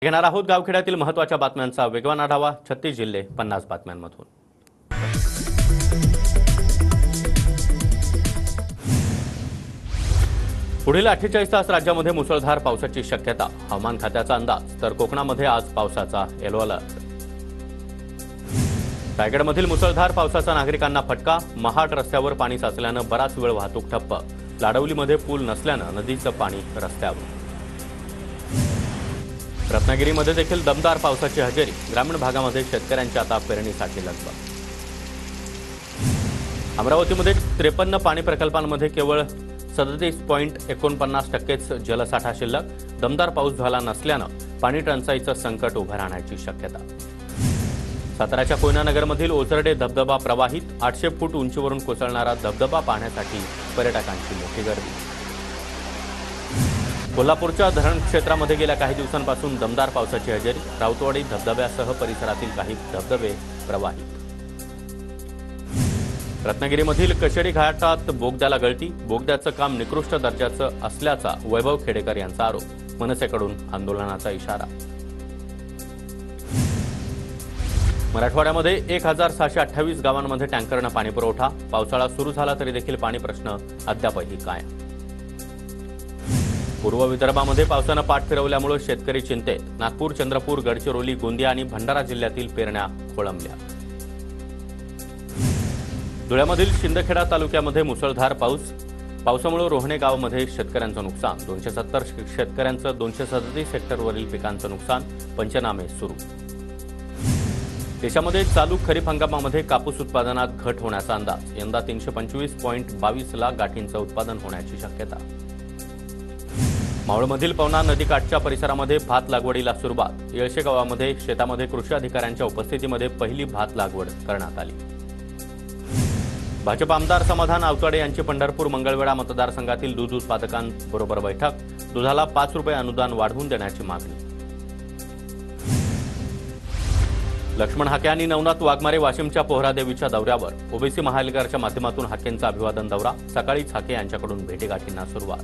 घेणार आहोत गावखेड्यातील महत्त्वाच्या बातम्यांचा वेगवान आढावा. 36 जिल्हे 50 बातम्यांमधून. पुढील 48 तास राज्यामध्ये मुसळधार पावसाची शक्यता. हवामान खात्याचा अंदाज. तर कोकणामध्ये आज पावसाचा येलो अलर्ट. रायगडमधील मुसळधार पावसाचा नागरिकांना फटका. महाड रस्त्यावर पाणी साचल्यानं बराच वेळ वाहतूक ठप्प. लाडवलीमध्ये पूल नसल्यानं नदीचं पाणी रस्त्यावर. रत्नागिरीमध्ये देखील दमदार पावसाची हजेरी. ग्रामीण भागामध्ये शेतकऱ्यांच्या आता पेरणीसाठी लगबग. अमरावतीमध्ये 53 पाणी प्रकल्पांमध्ये केवळ 37.49% जलसाठा शिल्लक. दमदार पाऊस झाला नसल्यानं पाणी टंचाईचं संकट उभं राहण्याची शक्यता. साताऱ्याच्या कोयनानगरमधील ओझरडे धबधबा प्रवाहित. 800 फूट उंचीवरून कोसळणारा धबधबा पाहण्यासाठी पर्यटकांची मोठी गर्दी. कोल्हापूरच्या धरण क्षेत्रामध्ये गेल्या काही दिवसांपासून दमदार पावसाची हजेरी. राऊतवाडी धबधब्यासह परिसरातील काही धबधबे प्रवाहित. रत्नागिरीमधील कशेडी घाटात बोगद्याला गळती. बोगद्याचं काम निकृष्ट दर्जाचं असल्याचा वैभव खेडेकर यांचा आरोप. मनसेकडून आंदोलनाचा इशारा. मराठवाड्यामध्ये 1628 गावांमध्ये टँकरनं पाणी पुरवठा. पावसाळा सुरू झाला तरी देखील पाणी प्रश्न अद्यापही कायम. पूर्व विदर्भामध्ये पावसानं पाठ फिरवल्यामुळे शेतकरी चिंतेत. नागपूर, चंद्रपूर, गडचिरोली, गोंदिया आणि भंडारा जिल्ह्यातील पेरण्या खोळंबल्या. धुळ्यामधील शिंदखेडा तालुक्यामध्ये मुसळधार पाऊस. पावसामुळे रोहणे गावामध्ये शेतकऱ्यांचं नुकसान. 270 शेतकऱ्यांचं 237 हेक्टरवरील पिकांचं नुकसान. पंचनामे सुरू. देशामध्ये चालू खरीप हंगामामध्ये कापूस उत्पादनात घट होण्याचा अंदाज. यंदा 325.22 लाख गाठींचं उत्पादन होण्याची शक्यता. मावळमधील पवना नदीकाठच्या परिसरामध्ये भात लागवडीला सुरुवात. येळशे गावामध्ये शेतामध्ये कृषी अधिकाऱ्यांच्या उपस्थितीमध्ये पहिली भात लागवड करण्यात आली. भाजप आमदार समाधान आवताडे यांची पंढरपूर मंगळवेढा मतदारसंघातील दूध उत्पादकांबरोबर बैठक. दुधाला 5 रुपये अनुदान वाढवून देण्याची मागणी. लक्ष्मण हाके आणि नवनाथ वाघमारे वाशिमच्या पोहरादेवीच्या दौऱ्यावर. ओबीसी महाआघाडीच्या माध्यमातून हाकेंचा अभिवादन दौरा. सकाळीच हाके यांच्याकडून भेटीगाठींना सुरुवात.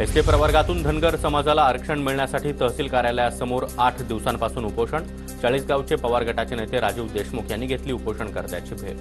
एसटी प्रवर्गातून धनगर समाजाला आरक्षण मिळण्यासाठी तहसील कार्यालयासमोर 8 दिवसांपासून उपोषण. चाळीसगावचे पवार गटाचे नेते राजीव देशमुख यांनी घेतली उपोषणकर्त्याची भेट.